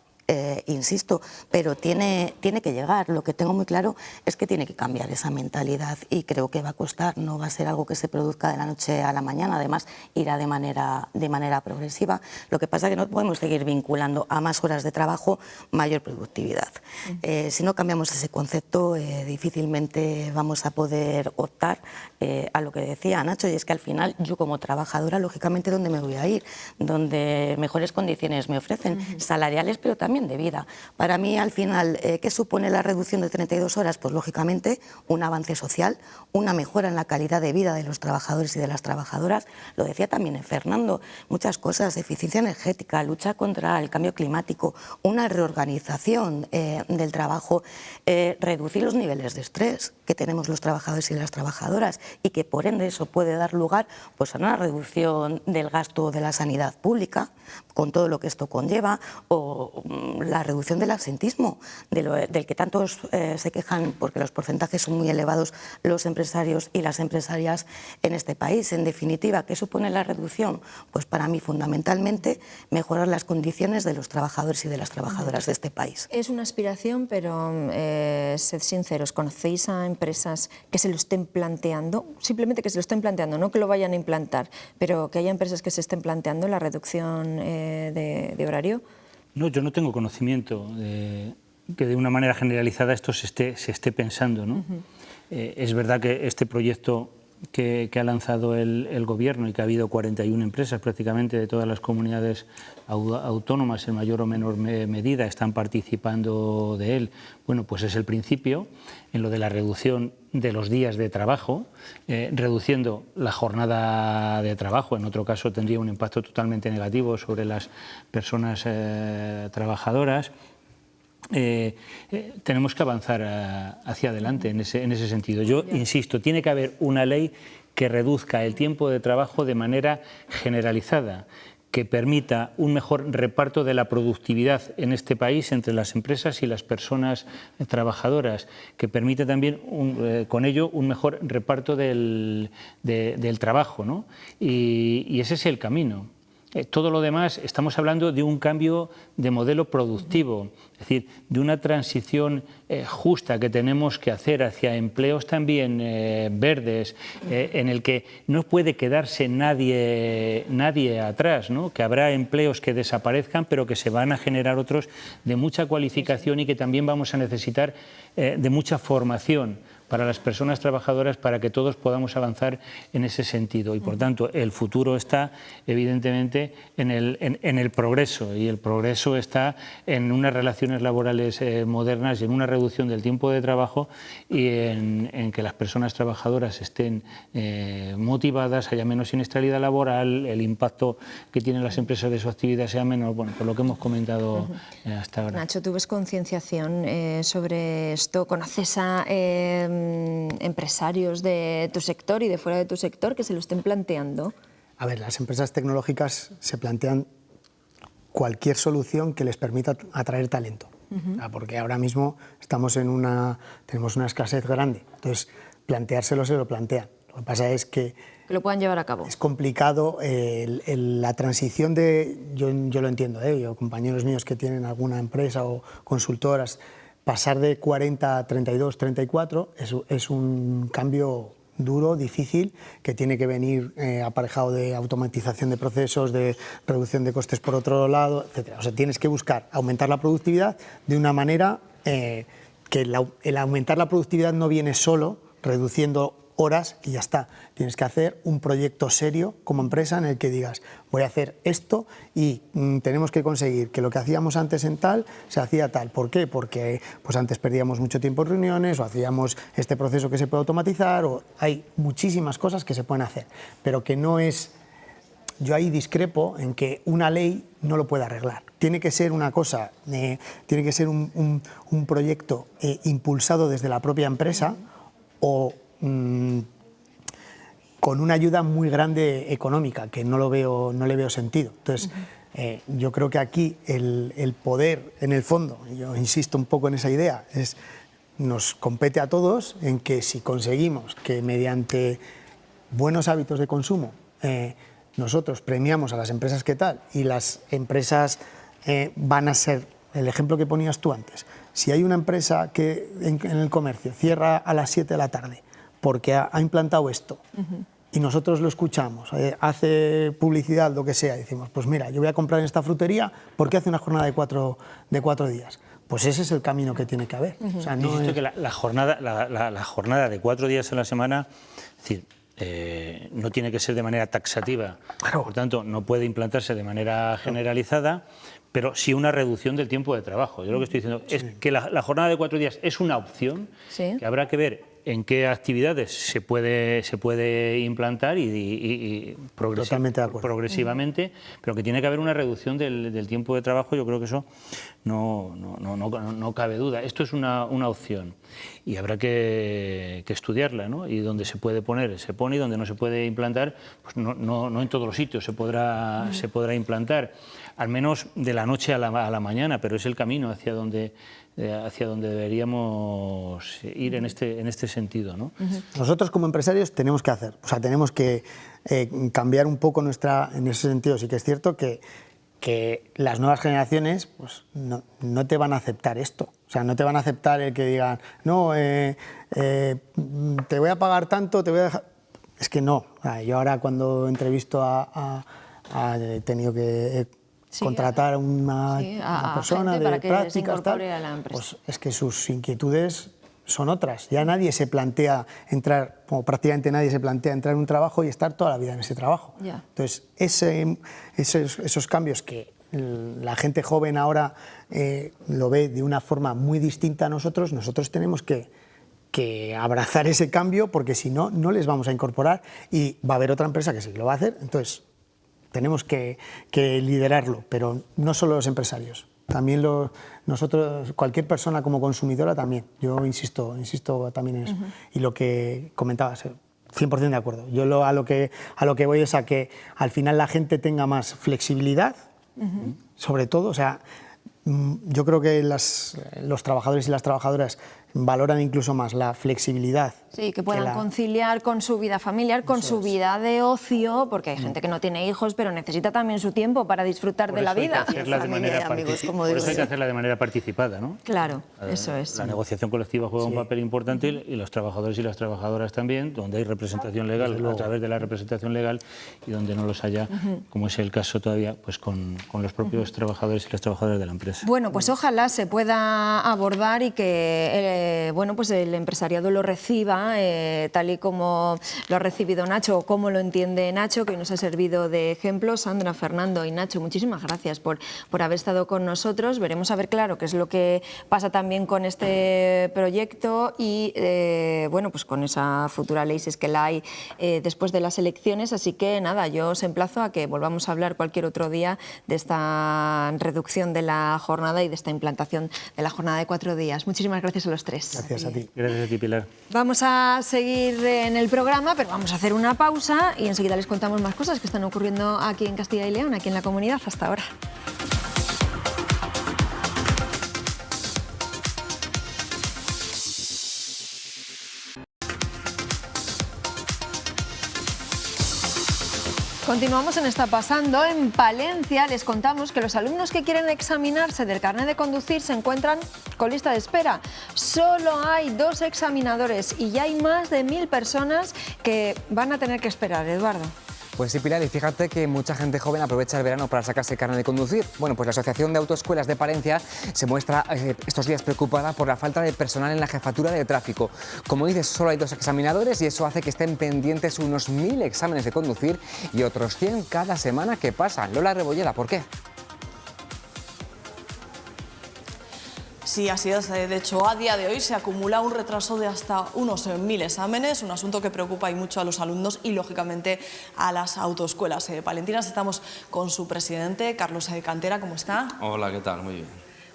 insisto, pero tiene que llegar. Lo que tengo muy claro es que tiene que cambiar esa mentalidad y creo que va a costar, no va a ser algo que se produzca de la noche a la mañana, además irá de manera progresiva. Lo que pasa es que no podemos seguir vinculando a más horas de trabajo mayor productividad. Si no cambiamos ese concepto, difícilmente vamos a poder optar a lo que decía Nacho, y es que al final yo como trabajadora, lógicamente, ¿dónde me voy a ir? Donde mejores condiciones me ofrecen, salariales, pero también de vida. Para mí, al final, ¿qué supone la reducción de 32 horas? Pues lógicamente un avance social, una mejora en la calidad de vida de los trabajadores y de las trabajadoras. Lo decía también Fernando, muchas cosas, eficiencia energética, lucha contra el cambio climático, una reorganización del trabajo, reducir los niveles de estrés que tenemos los trabajadores y las trabajadoras y que por ende eso puede dar lugar pues, a una reducción del gasto de la sanidad pública, con todo lo que esto conlleva, o la reducción del absentismo, del que tantos se quejan porque los porcentajes son muy elevados los empresarios y las empresarias en este país. En definitiva, ¿qué supone la reducción? Pues para mí fundamentalmente mejorar las condiciones de los trabajadores y de las trabajadoras de este país. Es una aspiración, pero sed sinceros, ¿conocéis a empresas que se lo estén planteando? Simplemente que se lo estén planteando, no que lo vayan a implantar, pero que haya empresas que se estén planteando la reducción de horario. No, yo no tengo conocimiento de que de una manera generalizada esto se esté pensando, ¿no? Es verdad que este proyecto que ha lanzado el Gobierno y que ha habido 41 empresas prácticamente de todas las comunidades autónomas en mayor o menor medida están participando de él, bueno, pues es el principio en lo de la reducción de los días de trabajo, reduciendo la jornada de trabajo. En otro caso tendría un impacto totalmente negativo sobre las personas trabajadoras. Tenemos que avanzar hacia adelante en ese sentido. Yo insisto, tiene que haber una ley que reduzca el tiempo de trabajo de manera generalizada, que permita un mejor reparto de la productividad en este país entre las empresas y las personas trabajadoras, que permite también con ello un mejor reparto del trabajo, ¿no? Y ese es el camino. Todo lo demás, estamos hablando de un cambio de modelo productivo, es decir, de una transición justa que tenemos que hacer hacia empleos también verdes, en el que no puede quedarse nadie atrás, ¿no? Que habrá empleos que desaparezcan, pero que se van a generar otros de mucha cualificación y que también vamos a necesitar de mucha formación para las personas trabajadoras, para que todos podamos avanzar en ese sentido. Y por tanto, el futuro está evidentemente en el progreso, y el progreso está en unas relaciones laborales modernas y en una reducción del tiempo de trabajo, y en que las personas trabajadoras estén motivadas, haya menos siniestralidad laboral, el impacto que tienen las empresas de su actividad sea menor, bueno, por lo que hemos comentado hasta ahora. Nacho, ¿tú ves concienciación sobre esto? ¿Conoces a empresarios de tu sector y de fuera de tu sector que se lo estén planteando? A ver, las empresas tecnológicas se plantean cualquier solución que les permita atraer talento, porque ahora mismo tenemos una escasez grande, entonces planteárselo se lo plantean. Lo que pasa es que lo puedan llevar a cabo. Es complicado la transición yo lo entiendo, yo, compañeros míos que tienen alguna empresa o consultoras, pasar de 40 a 32, 34 es un cambio duro, difícil, que tiene que venir aparejado de automatización de procesos, de reducción de costes por otro lado, etc. O sea, tienes que buscar aumentar la productividad de una manera que el aumentar la productividad no viene solo reduciendo horas y ya está. Tienes que hacer un proyecto serio como empresa en el que digas, voy a hacer esto y tenemos que conseguir que lo que hacíamos antes en tal se hacía tal. ¿Por qué? Porque pues antes perdíamos mucho tiempo en reuniones, o hacíamos este proceso que se puede automatizar, o hay muchísimas cosas que se pueden hacer, pero que no es... Yo ahí discrepo en que una ley no lo puede arreglar. Tiene que ser una cosa, tiene que ser un proyecto impulsado desde la propia empresa o con una ayuda muy grande económica, que no le veo sentido. Entonces, yo creo que aquí el poder, en el fondo, yo insisto un poco en esa idea, nos compete a todos en que si conseguimos que mediante buenos hábitos de consumo nosotros premiamos a las empresas que tal, y las empresas van a ser, el ejemplo que ponías tú antes, si hay una empresa que en el comercio cierra a las 7 de la tarde porque ha implantado esto, y nosotros lo escuchamos, hace publicidad, lo que sea, decimos, pues mira, yo voy a comprar en esta frutería porque hace una jornada de cuatro días. Pues ese es el camino que tiene que haber. O sea, no que la jornada de 4 días a la semana, es decir, no tiene que ser de manera taxativa, claro. Por tanto, no puede implantarse de manera generalizada, pero sí una reducción del tiempo de trabajo. Yo lo que estoy diciendo es que la jornada de 4 días es una opción, que habrá que ver en qué actividades se puede implantar y progresivamente, pero que tiene que haber una reducción del tiempo de trabajo. Yo creo que eso no cabe duda. Esto es una opción y habrá que estudiarla, ¿no? Y donde se puede poner, se pone, y donde no se puede implantar, pues no en todos los sitios se podrá implantar, al menos de la noche a la mañana, pero es el camino hacia donde deberíamos ir en este sentido, ¿no? Nosotros como empresarios tenemos que hacer, tenemos que cambiar un poco en ese sentido. Sí que es cierto que las nuevas generaciones pues, no te van a aceptar esto. O sea, no te van a aceptar el que digan, no, te voy a pagar tanto, te voy a dejar... Es que no. Yo ahora cuando entrevisto he tenido que... contratar a una persona de prácticas, tal, pues es que sus inquietudes son otras. Ya nadie se plantea entrar, como prácticamente nadie se plantea entrar en un trabajo y estar toda la vida en ese trabajo. Entonces, esos cambios que la gente joven ahora lo ve de una forma muy distinta a nosotros tenemos que abrazar ese cambio, porque si no, no les vamos a incorporar, y va a haber otra empresa que sí lo va a hacer. Entonces, tenemos que liderarlo, pero no solo los empresarios, también nosotros, cualquier persona como consumidora también. Yo insisto también en eso. Y lo que comentabas, 100% de acuerdo. Yo a lo que voy es a que al final la gente tenga más flexibilidad, sobre todo, o sea, yo creo que los trabajadores y las trabajadoras valoran incluso más la flexibilidad. Sí, que puedan conciliar con su vida familiar, con su vida de ocio, porque hay gente que no tiene hijos, pero necesita también su tiempo para disfrutar de la vida. Por eso hay que hacerla de manera participada, ¿no? Claro, eso es. La negociación colectiva juega un papel importante y los trabajadores y las trabajadoras también, donde hay representación legal a través de la representación legal y donde no los haya, como es el caso todavía, pues con los propios trabajadores y las trabajadoras de la empresa. Bueno, pues ojalá se pueda abordar y que bueno, pues el empresariado lo reciba tal y como lo ha recibido Nacho o como lo entiende Nacho, que hoy nos ha servido de ejemplo. Sandra, Fernando y Nacho, muchísimas gracias por haber estado con nosotros. Veremos a ver claro qué es lo que pasa también con este proyecto y bueno, pues con esa futura ley, si es que la hay después de las elecciones. Así que nada, yo os emplazo a que volvamos a hablar cualquier otro día de esta reducción de la jornada y de esta implantación de la jornada de 4 días. Muchísimas gracias a los tres. Gracias a ti. Gracias a ti, Pilar. Vamos a seguir en el programa, pero vamos a hacer una pausa y enseguida les contamos más cosas que están ocurriendo aquí en Castilla y León, aquí en la comunidad. Hasta ahora. Continuamos en Está Pasando. En Palencia les contamos que los alumnos que quieren examinarse del carnet de conducir se encuentran con lista de espera. Solo hay 2 examinadores y ya hay más de 1000 personas que van a tener que esperar. Eduardo. Pues sí, Pilar, y fíjate que mucha gente joven aprovecha el verano para sacarse el carnet de conducir. Bueno, pues la Asociación de Autoescuelas de Palencia se muestra estos días preocupada por la falta de personal en la jefatura de tráfico. Como dices, solo hay 2 examinadores y eso hace que estén pendientes unos 1000 exámenes de conducir y otros 100 cada semana que pasan. Lola Rebolleda, ¿por qué? Sí, así es. De hecho, a día de hoy se acumula un retraso de hasta unos 1000 exámenes, un asunto que preocupa y mucho a los alumnos y, lógicamente, a las autoescuelas palentinas. Estamos con su presidente, Carlos Cantera. ¿Cómo está? Hola, ¿qué tal? Muy bien.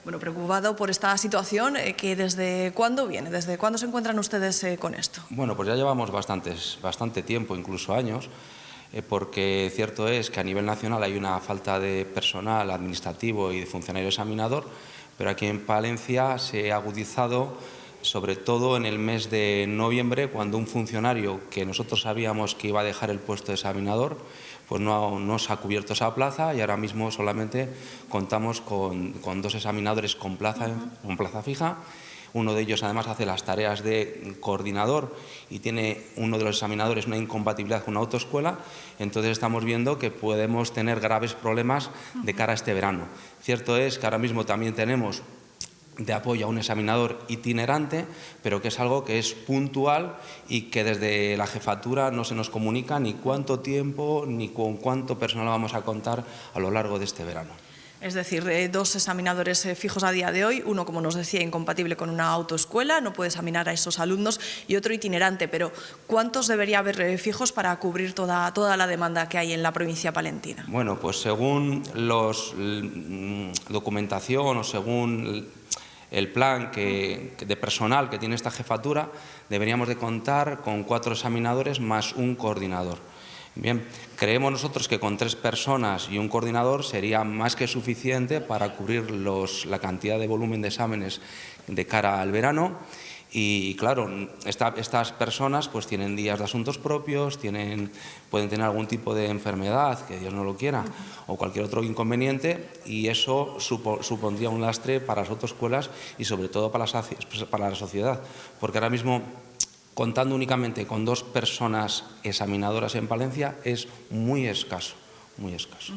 Bueno, preocupado por esta situación, que ¿desde cuándo viene? ¿Desde cuándo se encuentran ustedes con esto? Bueno, pues ya llevamos bastante tiempo, incluso años, porque cierto es que a nivel nacional hay una falta de personal administrativo y de funcionario examinador, pero aquí en Palencia se ha agudizado sobre todo en el mes de noviembre, cuando un funcionario que nosotros sabíamos que iba a dejar el puesto de examinador, pues no se ha cubierto esa plaza y ahora mismo solamente contamos con 2 examinadores con plaza fija. Uno de ellos además hace las tareas de coordinador y tiene uno de los examinadores una incompatibilidad con una autoescuela, entonces estamos viendo que podemos tener graves problemas de cara a este verano. Cierto es que ahora mismo también tenemos de apoyo a un examinador itinerante, pero que es algo que es puntual y que desde la jefatura no se nos comunica ni cuánto tiempo ni con cuánto personal vamos a contar a lo largo de este verano. Es decir, 2 examinadores fijos a día de hoy, uno, como nos decía, incompatible con una autoescuela, no puede examinar a esos alumnos, y otro itinerante. Pero ¿cuántos debería haber fijos para cubrir toda la demanda que hay en la provincia palentina? Bueno, pues según documentación o según el plan de personal que tiene esta jefatura, deberíamos de contar con 4 examinadores más un coordinador. Bien, creemos nosotros que con 3 personas y un coordinador sería más que suficiente para cubrir la cantidad de volumen de exámenes de cara al verano. Y claro, estas personas pues tienen días de asuntos propios, pueden tener algún tipo de enfermedad, que Dios no lo quiera, o cualquier otro inconveniente, y eso supondría un lastre para las autoescuelas y sobre todo para la sociedad, porque ahora mismo, contando únicamente con 2 personas examinadoras en Palencia, es muy escaso, muy escaso.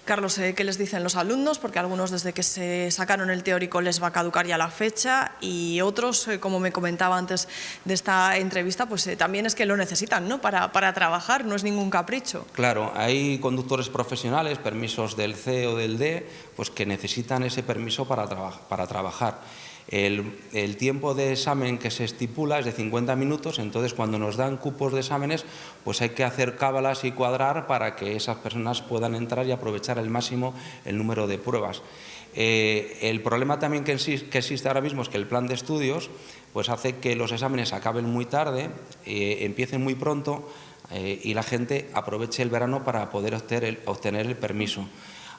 Carlos, ¿qué les dicen los alumnos? Porque algunos, desde que se sacaron el teórico, les va a caducar ya la fecha, y otros, como me comentaba antes de esta entrevista, pues también es que lo necesitan, ¿no? Para trabajar, no es ningún capricho. Claro, hay conductores profesionales, permisos del C o del D, pues que necesitan ese permiso para trabajar. El tiempo de examen que se estipula es de 50 minutos, entonces cuando nos dan cupos de exámenes, pues hay que hacer cábalas y cuadrar para que esas personas puedan entrar y aprovechar al máximo el número de pruebas. El problema también que existe ahora mismo es que el plan de estudios pues hace que los exámenes acaben muy tarde, empiecen muy pronto y la gente aproveche el verano para poder obtener el permiso.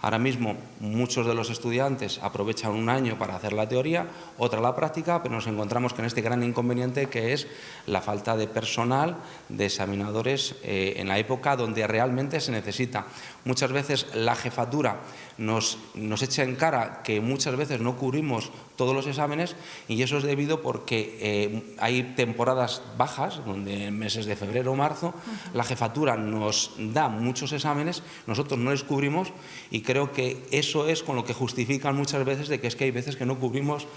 Ahora mismo muchos de los estudiantes aprovechan un año para hacer la teoría, otra la práctica, pero nos encontramos con este gran inconveniente que es la falta de personal, de examinadores en la época donde realmente se necesita. Muchas veces la jefatura nos echa en cara que muchas veces no cubrimos todos los exámenes y eso es debido porque hay temporadas bajas, donde en meses de febrero o marzo la jefatura nos da muchos exámenes, nosotros no les cubrimos y creo que eso es con lo que justifican muchas veces de que es que hay veces que no cubrimos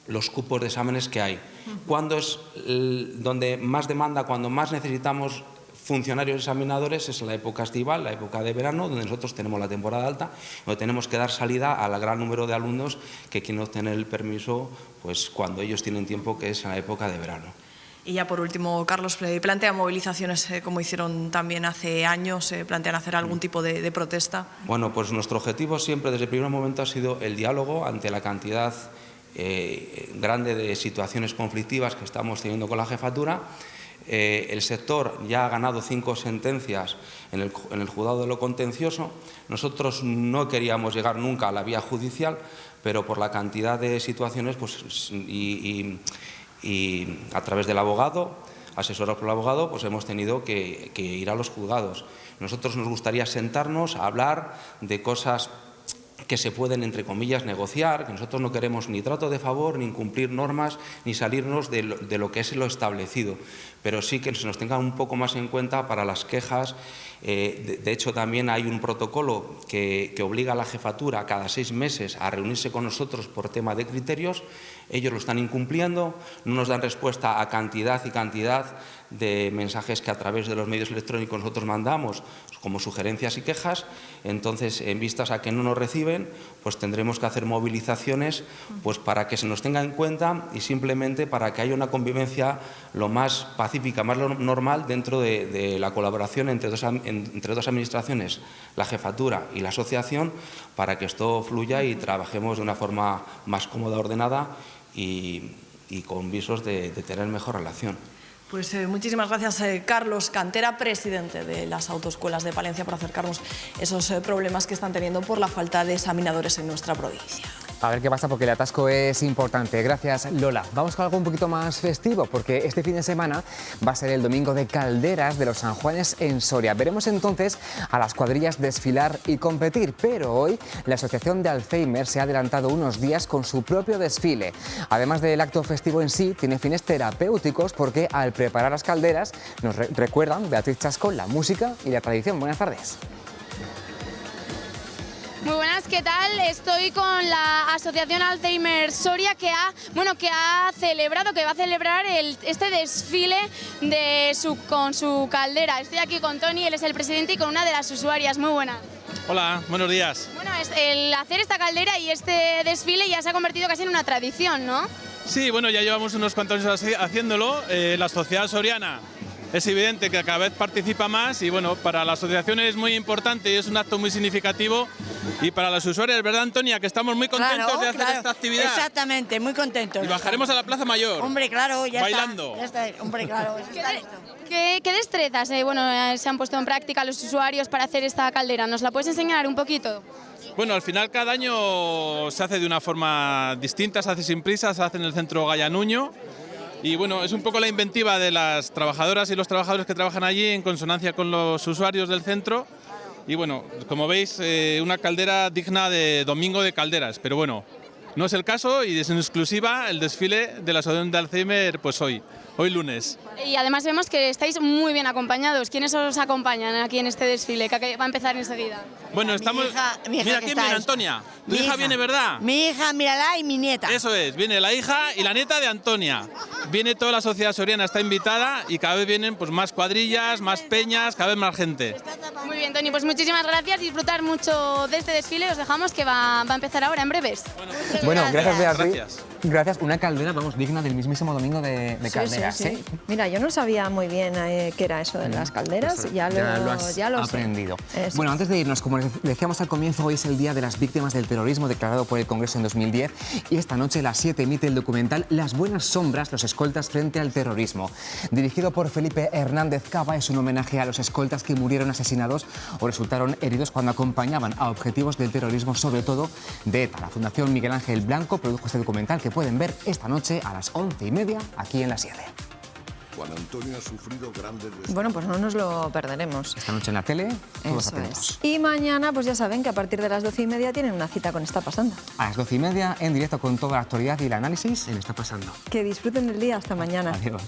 los cupos de exámenes que hay. Cuando es donde más demanda, cuando más necesitamos funcionarios examinadores es la época estival, la época de verano, donde nosotros tenemos la temporada alta, donde tenemos que dar salida al gran número de alumnos que quieren obtener el permiso pues cuando ellos tienen tiempo, que es en la época de verano. Y ya por último, Carlos, ¿plantean movilizaciones como hicieron también hace años? ¿Plantean hacer algún tipo de protesta? Bueno, pues nuestro objetivo siempre desde el primer momento ha sido el diálogo ante la cantidad grande de situaciones conflictivas que estamos teniendo con la jefatura. El sector ya ha ganado 5 sentencias en el juzgado de lo contencioso. Nosotros no queríamos llegar nunca a la vía judicial, pero por la cantidad de situaciones pues, y a través del abogado, asesorados por el abogado, pues hemos tenido que ir a los juzgados. Nosotros nos gustaría sentarnos a hablar de cosas que se pueden, entre comillas, negociar, que nosotros no queremos ni trato de favor, ni incumplir normas, ni salirnos de lo que es lo establecido, pero sí que se nos tenga un poco más en cuenta para las quejas. De hecho, también hay un protocolo que obliga a la jefatura cada 6 meses a reunirse con nosotros por tema de criterios. Ellos lo están incumpliendo, no nos dan respuesta a cantidad y cantidad de mensajes que a través de los medios electrónicos nosotros mandamos como sugerencias y quejas. Entonces, en vistas a que no nos reciben, pues tendremos que hacer movilizaciones pues para que se nos tenga en cuenta y simplemente para que haya una convivencia lo más pacífica, más normal dentro de la colaboración entre dos administraciones, la jefatura y la asociación, para que esto fluya y trabajemos de una forma más cómoda, ordenada y con visos de tener mejor relación. Pues muchísimas gracias, Carlos Cantera, presidente de las autoescuelas de Palencia, por acercarnos esos problemas que están teniendo por la falta de examinadores en nuestra provincia. A ver qué pasa, porque el atasco es importante. Gracias, Lola. Vamos con algo un poquito más festivo, porque este fin de semana va a ser el domingo de calderas de los San Juanes en Soria. Veremos entonces a las cuadrillas desfilar y competir, pero hoy la Asociación de Alzheimer se ha adelantado unos días con su propio desfile. Además del acto festivo en sí, tiene fines terapéuticos porque al preparar las calderas nos recuerdan Beatriz Chascón la música y la tradición. Buenas tardes. Muy buenas, ¿qué tal? Estoy con la Asociación Alzheimer Soria que va a celebrar este desfile con su caldera. Estoy aquí con Tony, él es el presidente, y con una de las usuarias. Muy buenas. Hola, buenos días. Bueno, el hacer esta caldera y este desfile ya se ha convertido casi en una tradición, ¿no? Sí, bueno, ya llevamos unos cuantos años haciéndolo. La sociedad soriana es evidente que cada vez participa más y bueno, para la asociación es muy importante y es un acto muy significativo, y para los usuarios, ¿verdad, Antonia? Que estamos muy contentos de hacer esta actividad. Exactamente, muy contentos. Y bajaremos a la Plaza Mayor. Hombre, claro, ya bailando. Está. Hombre, claro. ¿Qué destrezas se han puesto en práctica los usuarios para hacer esta caldera? ¿Nos la puedes enseñar un poquito? Bueno, al final cada año se hace de una forma distinta, se hace sin prisa, se hace en el centro Gaya Nuño. Y bueno, es un poco la inventiva de las trabajadoras y los trabajadores que trabajan allí en consonancia con los usuarios del centro. Y bueno, como veis, una caldera digna de domingo de calderas. Pero bueno, no es el caso y es en exclusiva el desfile de la Asociación de Alzheimer pues hoy lunes. Y además vemos que estáis muy bien acompañados. ¿Quiénes os acompañan aquí en este desfile que va a empezar enseguida? Bueno, estamos... Mira quién viene, Antonia. Tu hija viene, ¿verdad? Mi hija, mírala, y mi nieta. Eso es, viene la hija y la nieta de Antonia. Viene toda la sociedad soriana, está invitada, y cada vez vienen pues más cuadrillas, más peñas, cada vez más gente. Muy bien, Toni, pues muchísimas gracias. Disfrutar mucho de este desfile. Os dejamos que va a empezar ahora, en breves. Bueno, gracias, Beatriz. Gracias. Gracias, una caldera, vamos, digna del mismísimo domingo de Sí, calderas. sí, sí. Mira, yo no sabía muy bien qué era eso de las calderas, Pues, ya lo has sé. aprendido. Eso Bueno, es. antes de irnos, como decíamos al comienzo, hoy es el Día de las Víctimas del Terrorismo declarado por el Congreso en 2010 y esta noche a las 7 emite el documental Las buenas sombras, los escoltas frente al terrorismo. Dirigido por Felipe Hernández Cava, es un homenaje a los escoltas que murieron asesinados o resultaron heridos cuando acompañaban a objetivos del terrorismo, sobre todo de ETA. La Fundación Miguel Ángel Blanco produjo este documental que pueden ver esta noche a las 11:30 aquí en la 7. Juan Antonio ha sufrido grandes Bueno, pues no nos lo perderemos. Esta noche en la tele, todos Eso atentos. es. Y mañana, pues ya saben que a partir de las 12:30 tienen una cita con Está Pasando. A las 12:30 en directo con toda la actualidad y el análisis en Está Pasando. Que disfruten del día. Hasta mañana. Adiós.